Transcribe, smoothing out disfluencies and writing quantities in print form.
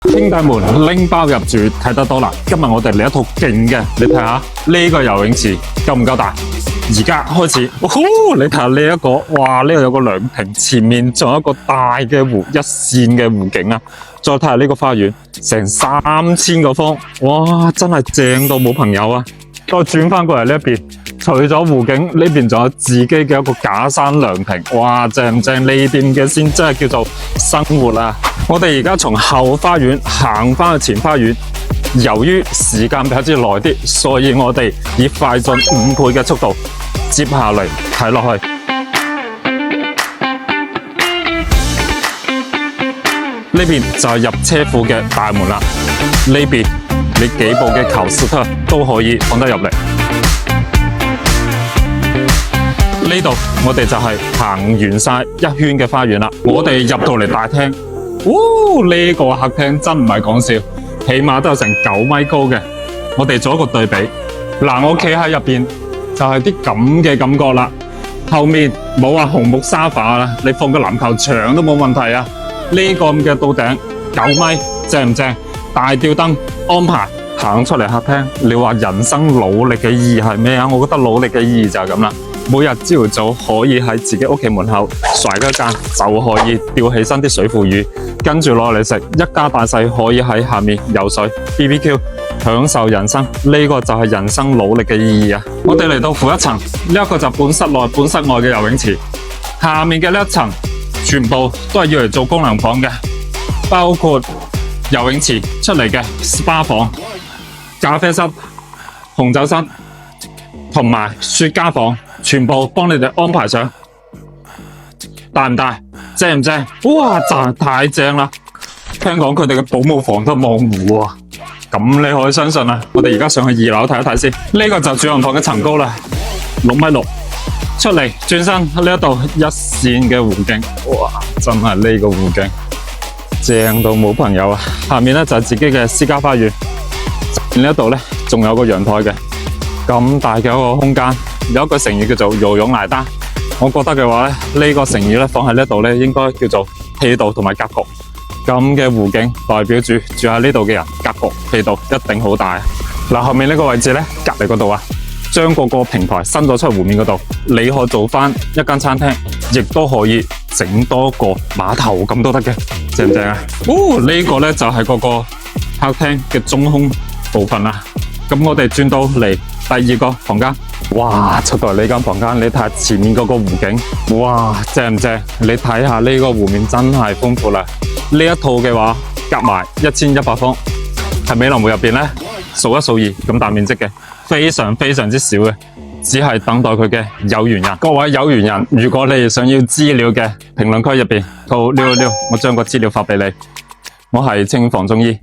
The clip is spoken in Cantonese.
兄弟們拎包入住睇得多啦，今日我哋嚟一套勁嘅，你睇下呢個游泳池夠唔夠大？而家開始，你睇下呢一個，哇！呢度有個涼亭，前面仲有一個大嘅湖，一線嘅湖景啊！再睇下呢個花園，成3000個方，哇！真係正到冇朋友啊！再轉翻過嚟呢一邊，除咗湖景，呢邊仲有自己嘅一個假山涼亭，哇！正唔正？呢邊嘅先真係叫做生活啊！我哋而家從後花園行翻去前花園。由於時間比較之耐啲，所以我哋以快進5倍嘅速度，接下嚟睇落去。呢邊就係入車庫嘅大門啦。呢邊你幾部嘅球斯特都可以放得入嚟。呢度我哋就係行完晒一圈嘅花園啦。我哋入到嚟大廳，呢個客廳真唔係講笑。起碼都有成9米高嘅，我哋做一個對比。嗱，我企喺入邊就係啲咁嘅感覺啦。後面冇話紅木沙發啦，你放個籃球場都冇問題啊。呢個咁嘅到頂9米，正唔正？大吊燈安排，行出嚟客廳，你話人生努力嘅意義係咩啊？我覺得努力嘅意義就係咁啦。每日朝早可以喺自己屋企門口甩一間，就可以釣起身啲水庫魚，跟住攞嚟食。一家大細可以喺下面游水 BBQ， 享受人生。呢個就係人生努力嘅意義啊！我哋嚟到負一層，呢一個就本室內本室外嘅游泳池。下面嘅呢一層全部都係要嚟做功能房嘅，包括游泳池出嚟嘅 SPA 房、咖啡室、紅酒室同埋雪茄房。全部幫你哋安排上，大唔大？正唔正？哇，真係太正啦！聽講佢哋嘅保姆房都望湖啊，咁你可以相信啊！我哋而家上去2樓睇一睇先。呢個就主人房嘅層高啦，6.6米。出嚟轉身呢一度一線嘅湖景，哇！真係呢個湖景正到冇朋友啊！下面咧就係自己嘅私家花園，呢一度咧仲有個陽台嘅，咁大嘅一個空間。有一個成語叫做游泳挨單，我覺得嘅話咧，呢個成語咧放喺呢度咧，應該叫做氣度同埋格局。咁嘅湖景代表住喺呢度嘅人格局氣度一定好大。嗱，後面呢個位置咧，隔籬嗰度啊，將個平台伸咗出去湖面嗰度，你可以做翻一間餐廳，亦都可以整多個碼頭咁都得嘅，正唔正啊？呢個咧就係嗰個客廳嘅中空部分啦。咁我哋轉到嚟第二個房間。哇！出到嚟呢間房間，你睇下前面嗰個湖景，哇，正唔正？你睇下呢個湖面真係豐富啦。呢一套嘅話，夾埋1100方，係美林湖入邊咧數1數2咁大面積嘅，非常非常之少嘅，只係等待佢嘅有緣人。各位有緣人，如果你哋想要資料嘅，評論區入邊，我將個資料發俾你。我係青房中醫。